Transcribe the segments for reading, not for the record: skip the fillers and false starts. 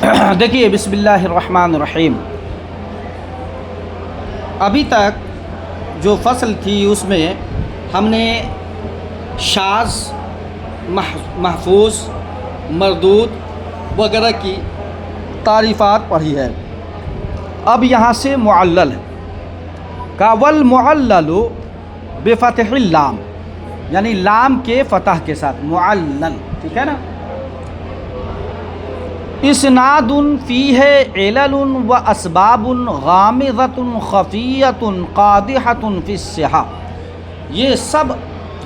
دیکھیے بسم اللہ الرحمن الرحیم، ابھی تک جو فصل تھی اس میں ہم نے شاذ، محفوظ، مردود وغیرہ کی تعریفات پڑھی ہے۔ اب یہاں سے معلل ہے، کا والمعلل بفتح اللام، یعنی لام کے فتح کے ساتھ معلل، ٹھیک ہے نا۔ اسناد فیہ علل و اسباب غامضۃ خفیۃ قادحۃ فی الصحہ، یہ سب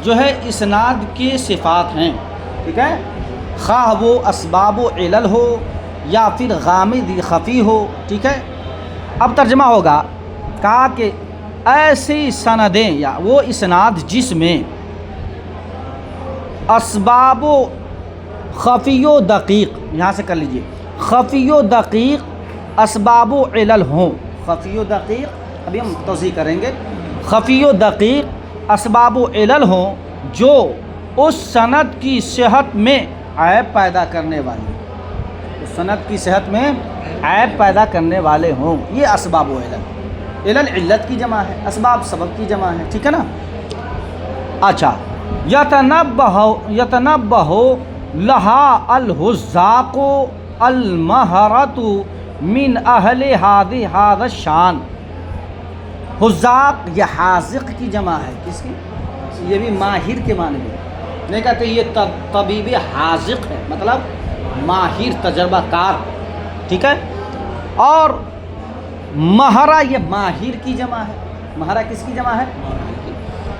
جو ہے اسناد کے صفات ہیں، ٹھیک ہے، خواہ وہ اسباب و علل ہو یا پھر غامض خفی ہو، ٹھیک ہے۔ اب ترجمہ ہوگا، کہا کہ ایسی سندیں یا وہ اسناد جس میں اسباب و خفی و دقیق، یہاں سے کر لیجئے، خفی و دقیق اسباب و علل ہوں، خفی و دقیق ابھی ہم توضیح کریں گے، خفی و دقیق اسباب و علل ہوں جو اس سند کی صحت میں عیب پیدا کرنے والے، اس سند کی صحت میں عیب پیدا کرنے والے ہوں، یہ اسباب و علل، علل علت کی جمع ہے، اسباب سبب کی جمع ہے، ٹھیک ہے نا۔ اچھا، یتنبہ لہا الحذاق المہرۃ من اہل ھذا الشان، حذاق یہ حاذق کی جمع ہے، کس کی؟ یہ بھی ماہر کے معنی میں، نہیں کہتے یہ طبیب حاذق ہے، مطلب ماہر، تجربہ کار، ٹھیک ہے۔ اور مہرہ یہ ماہر کی جمع ہے، مہرہ کس کی جمع ہے؟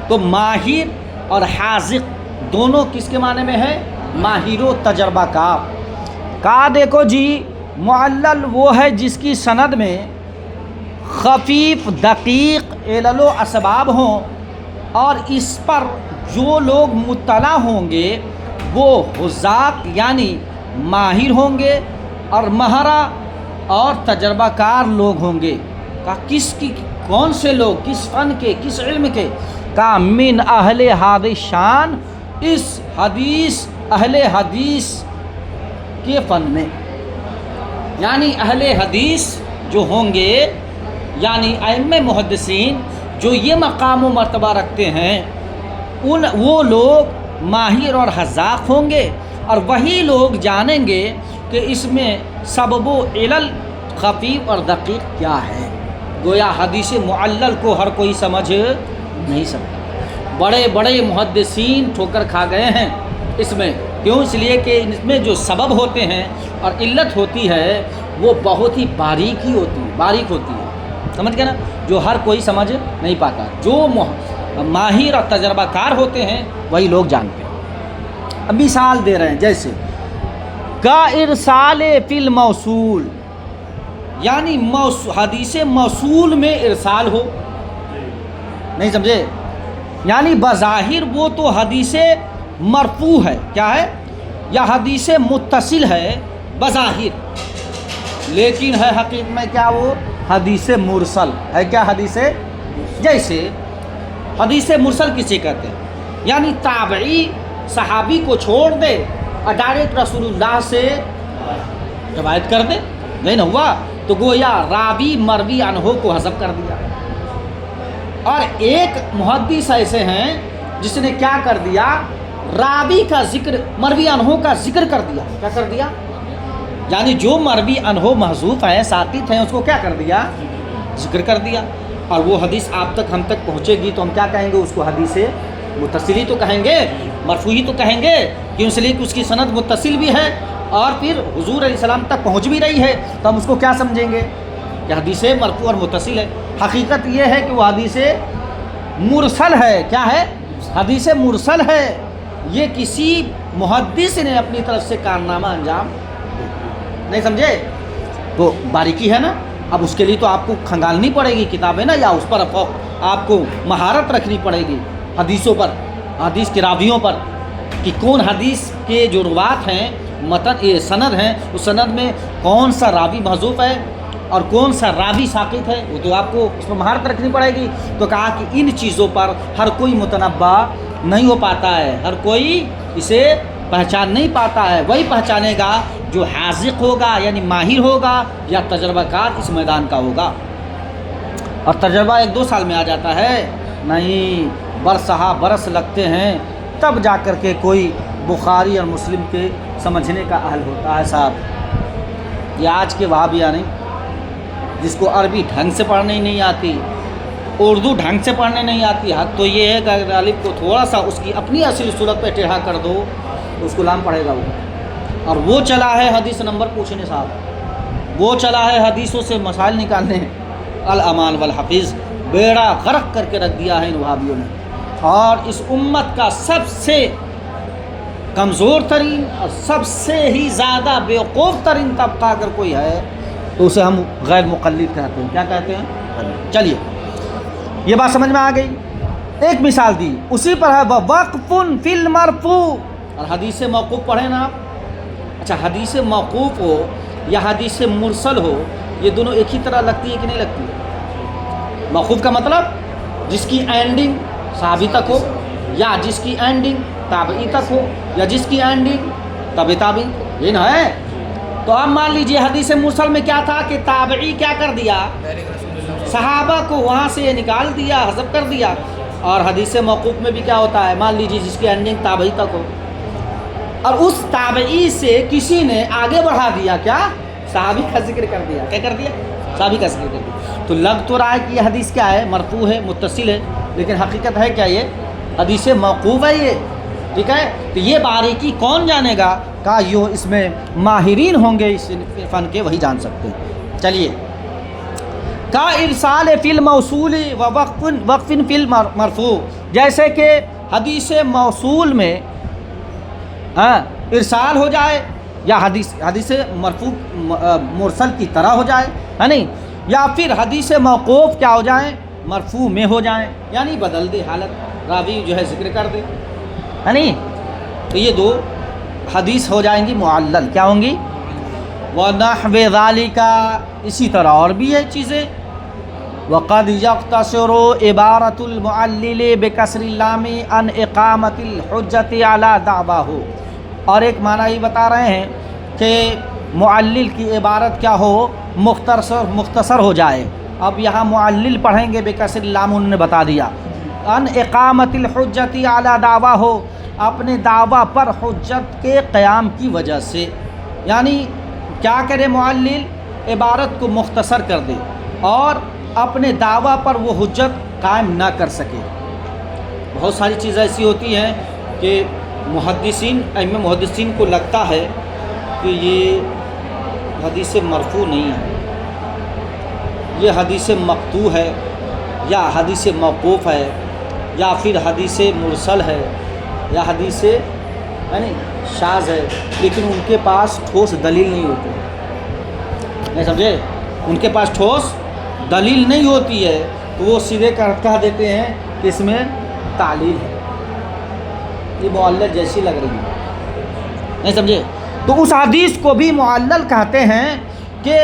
تو ماہر اور حاذق دونوں کس کے معنی میں ہے؟ ماہر و تجربہ کار۔ کہا دیکھو جی، معلل وہ ہے جس کی سند میں خفیف دقیق علل و اسباب ہوں اور اس پر جو لوگ مطلع ہوں گے وہ حذاق یعنی ماہر ہوں گے اور مہرہ اور تجربہ کار لوگ ہوں گے۔ کہا کس کی، کون سے لوگ، کس فن کے، کس علم کے؟ کہا من اہل ھذا الشان، اس حدیث، اہل حدیث کے فن میں، یعنی اہل حدیث جو ہوں گے، یعنی ائمہ محدثین جو یہ مقام و مرتبہ رکھتے ہیں، وہ لوگ ماہر اور حذاق ہوں گے، اور وہی لوگ جانیں گے کہ اس میں سبب و علل خفیف اور دقیق کیا ہے۔ گویا حدیث معلل کو ہر کوئی سمجھ نہیں سکتا، بڑے بڑے محدثین ٹھوکر کھا گئے ہیں اس میں، کیوں؟ اس لیے کہ اس میں جو سبب ہوتے ہیں اور علت ہوتی ہے وہ بہت ہی باریک ہوتی ہے، سمجھ گئے نا، جو ہر کوئی سمجھ نہیں پاتا، جو ماہر اور تجربہ کار ہوتے ہیں وہی لوگ جانتے ہیں۔ اب مثال دے رہے ہیں، جیسے کا ارسال فی الموصول، یعنی حدیث موصول میں ارسال ہو، نہیں سمجھے؟ یعنی بظاہر وہ تو حدیث مرفوع ہے، کیا ہے؟ یا حدیث متصل ہے بظاہر، لیکن ہے حقیقت میں کیا؟ وہ حدیث مرسل ہے، کیا حدیث؟ جیسے حدیث مرسل کسے کہتے ہیں؟ یعنی تابعی صحابی کو چھوڑ دے اور ڈائریکٹ رسول اللہ سے روایت کر دے، نہیں نہ ہوا تو گویا راوی مروی عنہ کو حذف کر دیا۔ اور ایک محدث ایسے ہیں جس نے کیا کر دیا؟ راوی کا ذکر، مروی عنہ کا ذکر کر دیا، کیا کر دیا؟ یعنی جو مروی عنہ محذوف ہیں، ساقط ہیں، اس کو کیا کر دیا؟ ذکر کر دیا۔ اور وہ حدیث آپ تک، ہم تک پہنچے گی تو ہم کیا کہیں گے؟ اس کو حدیث متصل ہی تو کہیں گے، مرفوع ہی تو کہیں گے، کیوں؟ اس لیے کہ اس کی سند متصل بھی ہے اور پھر حضور علیہ السلام تک پہنچ بھی رہی ہے، تو ہم اس کو کیا سمجھیں گے؟ کہ حدیث مرفوع اور متصل ہے۔ حقیقت یہ ہے کہ وہ حدیث مرسل ہے، کیا ہے؟ حدیث مرسل ہے، یہ کسی محدث نے اپنی طرف سے کارنامہ انجام، نہیں سمجھے؟ تو باریکی ہے نا۔ اب اس کے لیے تو آپ کو کھنگالنی پڑے گی کتابیں نا، یا اس پر آپ کو مہارت رکھنی پڑے گی حدیثوں پر، حدیث کے راویوں پر، کہ کون حدیث کے جو روات ہیں، متن، یہ سند ہیں، اس سند میں کون سا راوی محذوف ہے اور کون سا راوی ساقط ہے، وہ تو آپ کو اس میں مہارت رکھنی پڑے گی۔ تو کہا کہ ان چیزوں پر ہر کوئی متنبع نہیں ہو پاتا ہے، ہر کوئی اسے پہچان نہیں پاتا ہے، وہی پہچانے گا جو حاذق ہوگا یعنی ماہر ہوگا یا تجربہ کار اس میدان کا ہوگا. اور تجربہ 1-2 سال میں آ جاتا ہے نہیں، برسہا برس لگتے ہیں تب جا کر کے کوئی بخاری اور مسلم کے سمجھنے کا اہل ہوتا ہے. صاحب یہ آج کے وہابیہ نہیں، جس کو عربی ڈھنگ سے پڑھنے ہی نہیں آتی، اردو ڈھنگ سے پڑھنے نہیں آتی. حق تو یہ ہے کہ اگر الف کو تھوڑا سا اس کی اپنی اصل صورت پہ ٹیڑھا کر دو تو اس کو لام پڑے گا وہ. اور وہ چلا ہے حدیث نمبر پوچھنے صاحب، وہ چلا ہے حدیثوں سے مسائل نکالنے. الامان والحفیظ بیڑا غرق کر کے رکھ دیا ہے ان وہابیوں نے. اور اس امت کا سب سے کمزور ترین اور سب سے ہی زیادہ بیوقوف ترین طبقہ اگر کوئی ہے تو اسے ہم غیر مقلد کہتے ہیں. کیا کہتے ہیں؟ چلیے یہ بات سمجھ میں آ گئی. ایک مثال دی اسی پر ہے وقف فی المرفوع. اور حدیث موقوف پڑھیں نا آپ. اچھا حدیث موقوف ہو یا حدیث مرسل ہو یہ دونوں ایک ہی طرح لگتی ہے کہ نہیں لگتی ہے؟ موقوف کا مطلب جس کی اینڈنگ صحابی تک ہو، یا جس کی اینڈنگ تابعی تک ہو، یا جس کی اینڈنگ تابعی یہ نہ ہے. تو اب مان لیجئے حدیث مرسل میں کیا تھا کہ تابعی کیا کر دیا، صحابہ کو وہاں سے نکال دیا، حذف کر دیا. اور حدیث موقوف میں بھی کیا ہوتا ہے، مان لیجئے جس کی اینڈنگ تابعی تک ہو اور اس تابعی سے کسی نے آگے بڑھا دیا، کیا صحابی کا ذکر کر دیا. کیا کر دیا؟ صحابی کا ذکر کر دیا. تو لگ تو رہا ہے کہ یہ حدیث کیا ہے، مرفوع ہے، متصل ہے، لیکن حقیقت ہے کیا، یہ حدیث موقوف ہے. یہ ٹھیک ہے. تو یہ باریکی کون جانے گا، کہ یہ اس میں ماہرین ہوں گے اس فن کے، وہی جان سکتے ہیں. چلیے کا ارسال فی الموصول و وقف فی المرفوع. جیسے کہ حدیث موصول میں ارسال ہو جائے یا حدیث مرفوع مرسل کی طرح ہو جائے ہے نہیں، یا پھر حدیث موقوف کیا ہو جائیں، مرفوع میں ہو جائیں، یعنی بدل دے حالت، راوی جو ہے ذکر کر دے ہے نہیں. تو یہ دو حدیث ہو جائیں گی معلل. کیا ہوں گی؟ وَنَحْوِ ذَلِكَ. اسی طرح اور بھی ہے چیزیں. وَقَدْ يَقْتَصِرُ عِبَارَةُ الْمُعَلِّلِ بِكَسْرِ اللَّامِ عَنْ إِقَامَةِ الْحُجَّةِ عَلَى دَعْوَاهُ. اور ایک معنی یہ بتا رہے ہیں کہ معلل کی عبارت کیا ہو، مختصر ہو جائے. اب یہاں معلل پڑھیں گے بکسر اللام، انہوں نے بتا دیا. ان اقامت الحجت علی دعویٰ ہو، اپنے دعویٰ پر حجت کے قیام کی وجہ سے. یعنی کیا کرے معلل، عبارت کو مختصر کر دے اور اپنے دعویٰ پر وہ حجت قائم نہ کر سکے. بہت ساری چیزیں ایسی ہوتی ہیں کہ ائمہ محدثین کو لگتا ہے کہ یہ حدیث مرفوع نہیں ہے، یہ حدیث مقطوع ہے یا حدیث موقوف ہے یا پھر حدیث مرسل ہے یا حدیث یعنی شاذ ہے، لیکن ان کے پاس ٹھوس دلیل نہیں ہوتی. نہیں سمجھے؟ ان کے پاس ٹھوس دلیل نہیں ہوتی ہے تو وہ سیدھے کہہ دیتے ہیں کہ اس میں تعلیل ہے، یہ معلل جیسی لگ رہی ہے. نہیں سمجھے؟ تو اس حدیث کو بھی معلل کہتے ہیں کہ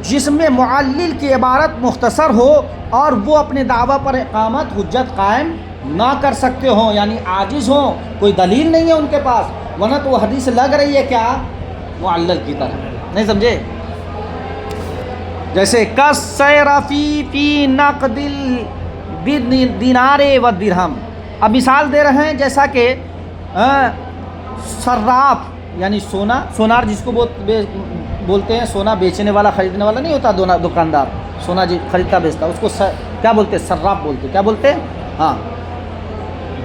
جس میں معلل کی عبارت مختصر ہو اور وہ اپنے دعویٰ پر اقامت حجت قائم نہ کر سکتے ہوں، یعنی عاجز ہوں، کوئی دلیل نہیں ہے ان کے پاس، ورنہ تو وہ حدیث لگ رہی ہے کیا، معلل کی طرح. نہیں سمجھے؟ جیسے کَالسَّيْرَ فی نقد الدینار والدرہم. اب مثال دے رہے ہیں جیسا کہ صراف یعنی سونار جس کو بولتے ہیں، سونا بیچنے والا خریدنے والا نہیں ہوتا، دکاندار سونا جی خریدتا بیچتا، اس کو کیا بولتے ہیں، صراف بولتے. کیا بولتے ہیں؟ ہاں.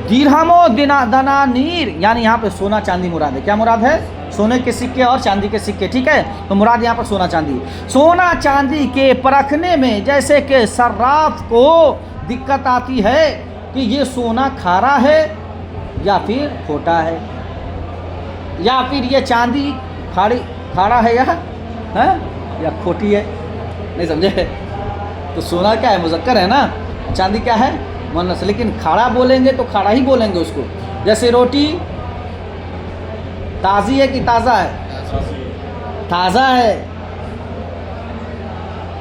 درہم و دنانیر، یعنی یہاں پہ سونا چاندی مراد ہے. کیا مراد ہے؟ سونے کے سکے اور چاندی کے سکے. ٹھیک ہے، تو مراد یہاں پر سونا چاندی. سونا چاندی کے پرکھنے میں جیسے کہ صراف کو دقت آتی ہے کہ یہ سونا کھارا ہے یا پھر کھوٹا ہے، یا پھر یہ چاندی کھارا ہے یا کھوٹی ہے. نہیں سمجھے؟ تو سونا کیا ہے، مذکر ہے نا، چاندی کیا ہے، مؤنث. لیکن کھاڑا بولیں گے تو کھاڑا ہی بولیں گے اس کو. جیسے روٹی تازی ہے کہ تازہ ہے، تازہ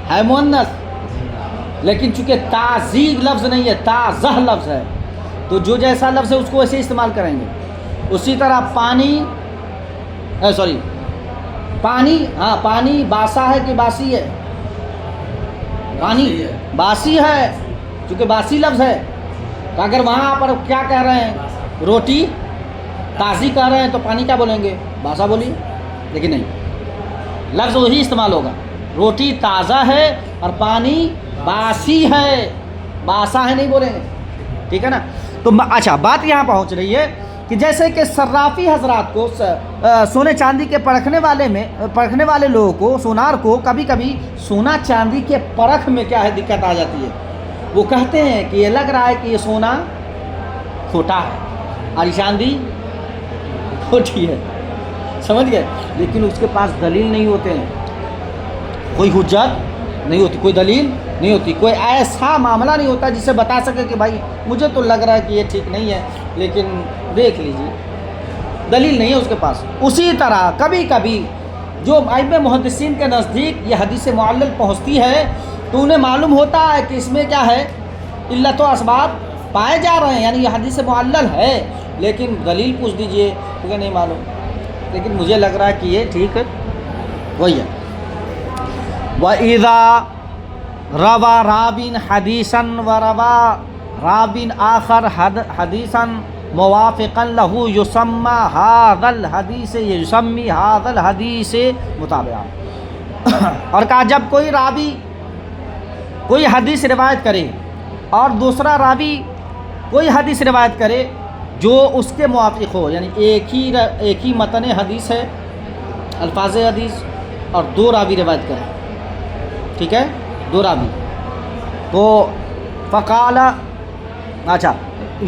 ہے مؤنث، لیکن چونکہ تازی لفظ نہیں ہے، تازہ لفظ ہے، تو جو جیسا لفظ ہے اس کو ویسے استعمال کریں گے. اسی طرح پانی، ہاں پانی باسا ہے کہ باسی ہے؟ پانی باسی ہے، چونکہ باسی لفظ ہے، تو اگر وہاں پر کیا کہہ رہے ہیں، روٹی تازی کہہ رہے ہیں تو پانی کیا بولیں گے؟ باسا بولیے، لیکن نہیں، لفظ وہی استعمال ہوگا، روٹی تازہ ہے اور پانی باسی ہے، باسا ہے نہیں بولیں گے، ٹھیک ہے نا؟ تو اچھا بات یہاں پہنچ رہی ہے کہ جیسے کہ صرافی حضرات کو سونے چاندی کے پرکھنے والے لوگوں کو، سونار کو کبھی کبھی سونا چاندی کے پرکھ میں کیا ہے دقت آ جاتی ہے، وہ کہتے ہیں کہ یہ لگ رہا ہے کہ یہ سونا کھوٹا ہے اور یہ چاندی کھوٹی ہے، سمجھ گئے؟ لیکن اس کے پاس دلیل نہیں ہوتے ہیں، کوئی حجت نہیں ہوتی، کوئی دلیل نہیں ہوتی، کوئی ایسا معاملہ نہیں ہوتا جسے بتا سکے کہ بھائی مجھے تو لگ رہا ہے کہ یہ ٹھیک نہیں ہے لیکن دیکھ لیجیے، دلیل نہیں ہے اس کے پاس۔ اسی طرح کبھی کبھی جو ائمہ محدثین کے نزدیک یہ حدیث معلل پہنچتی ہے تو انہیں معلوم ہوتا ہے کہ اس میں کیا ہے، علت و اسباب پائے جا رہے ہیں، یعنی یہ حدیث معلل ہے، لیکن دلیل پوچھ دیجئے کیونکہ نہیں معلوم، لیکن مجھے لگ رہا ہے کہ یہ ٹھیک ہے، وہی ہے۔ وَإِذَا رَوَى رَاوٍ حَدِيثًا وَرَوَى رَاوٍ آخَرَ حَدِيثًا مُوَافِقًا لَهُ يُسَمَّى هَذَا الْحَدِيثِ يُسَمِّي هَذَا الْحَدِيثِ مُتَابِعًا۔ اور کہا جب کوئی راوی کوئی حدیث روایت کرے اور دوسرا راوی کوئی حدیث روایت کرے جو اس کے موافق ہو، یعنی ایک ہی متن حدیث ہے، الفاظ حدیث، اور دو راوی روایت کریں، ٹھیک ہے، دو راوی، تو فقال اچھا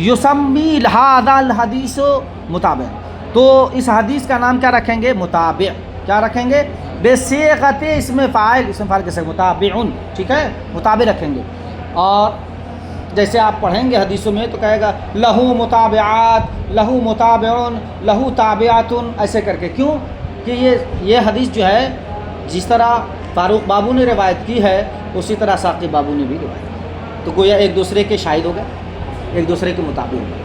یسمی ھذا الحدیث متابع، تو اس حدیث کا نام کیا رکھیں گے؟ متابع۔ کیا رکھیں گے؟ بصیغۃ اسم فاعل کے ساتھ متابعن، ٹھیک ہے، متابع رکھیں گے۔ اور جیسے آپ پڑھیں گے حدیثوں میں تو کہے گا لہو متابعات، لہو متابعن، لہو تابعاتن، ایسے کر کے، کیوں کہ یہ حدیث جو ہے جس طرح فاروق بابو نے روایت کی ہے اسی طرح ثاقب بابو نے بھی روایت کی، تو گویا ایک دوسرے کے شاہد ہو گئے، ایک دوسرے کے مطابق ہو گئے۔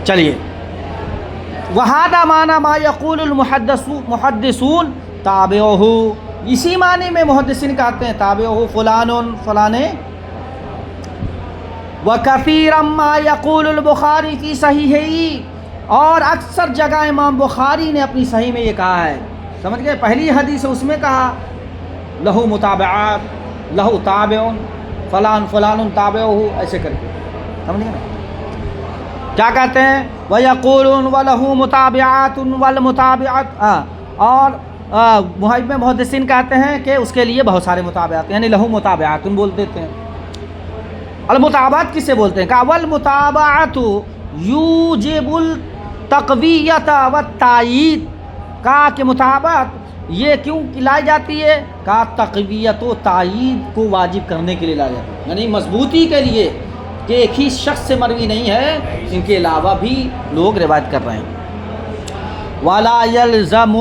چلیے، وَهَذَا مَعْنَى مَا يَقُولُ الْمُحَدِّثُونَ تَابِعُهُ، اسی معنی میں محدثین کہتے ہیں تابعہ فلان فلانے۔ وَكَثِيرًا مَا يَقُولُ الْبُخَارِي فِي صَحِيحِهِ، اور اکثر جگہ امام بخاری نے اپنی صحیح میں یہ کہا ہے، سمجھ گئے؟ پہلی حدیث اس میں کہا لہو متابعات، لہو تابع، فلان فلان تابعہ، ایسے کر کے، سمجھ گئے نا؟ کیا کہتے ہیں؟ وَيَقُولُونَ وَلَهُ مُتَابِعَاتٌ وَالْمُتَابِعَاتُ، اور محدثین کہتے ہیں کہ اس کے لیے بہت سارے متابعات، یعنی لہو متابعات بول دیتے ہیں۔ المتابعات کسے بولتے ہیں؟ کہا والمتابعات یوجب التقویۃ والتائید، کہا کہ متابعت یہ کیوں لائی جاتی ہے؟ کہا تقویت و تائید کو واجب کرنے کے لیے لائی جاتی ہے، یعنی مضبوطی کے لیے کہ ایک ہی شخص سے مروی نہیں ہے، ان کے علاوہ بھی لوگ روایت کر رہے ہیں۔ وَلَا يَلْزَمُ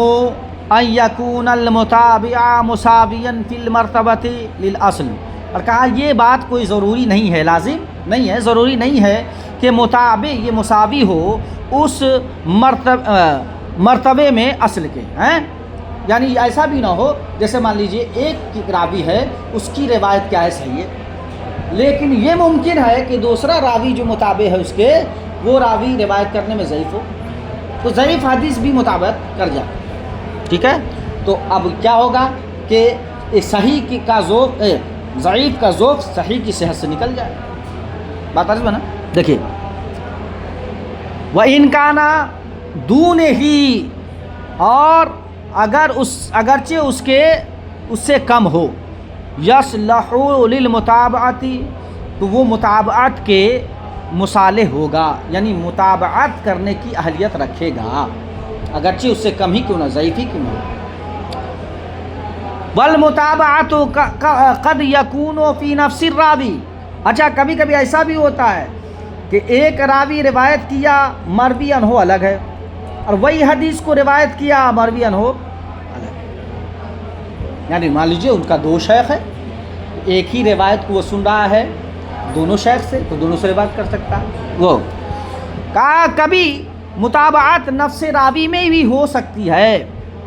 أَن يَكُونَ الْمُتَابِعَ مُسَاوِيًا فِي الْمَرْتَبَةِ لِلْأَصْلِ، اور کہا یہ بات کوئی ضروری نہیں ہے، لازم نہیں ہے، ضروری نہیں ہے کہ متابع یہ مساوی ہو اس مرتبے میں اصل کے ہیں، یعنی ایسا بھی نہ ہو جیسے مان لیجئے ایک راوی ہے اس کی روایت کیا ہے، صحیح ہے، لیکن یہ ممکن ہے کہ دوسرا راوی جو متابع ہے اس کے، وہ راوی روایت کرنے میں ضعیف ہو، تو ضعیف حدیث بھی مطابقت کر جائے، ٹھیک ہے؟ تو اب کیا ہوگا کہ صحیح کا ذوق ضعیف کا ذوق صحیح کی صحت سے نکل جائے، بات عرض ہے نا؟ دیکھیے، وَإِنْ كَانَ دُونِهِ، اور اگرچہ اس سے کم ہو، یصلح للمتابعت، تو وہ متابعت کے مصالح ہوگا، یعنی متابعت کرنے کی اہلیت رکھے گا، اگرچہ اس سے کم ہی کیوں نہ، ضعیف ہی کیوں نہ۔ والمتابعت قد یکون فی نفس الراوی، اچھا کبھی کبھی ایسا بھی ہوتا ہے کہ ایک راوی روایت کیا مروی عنہ الگ ہے، اور وہی حدیث کو روایت کیا مروی عنہ الگ ہے، یعنی مان لیجیے ان کا دو شیخ ہے، ایک ہی روایت کو وہ سن رہا ہے دونوں شیخ سے، تو دونوں سے روایت کر سکتا ہے۔ وہ کہا کبھی متابعت نفس راوی میں بھی ہو سکتی ہے،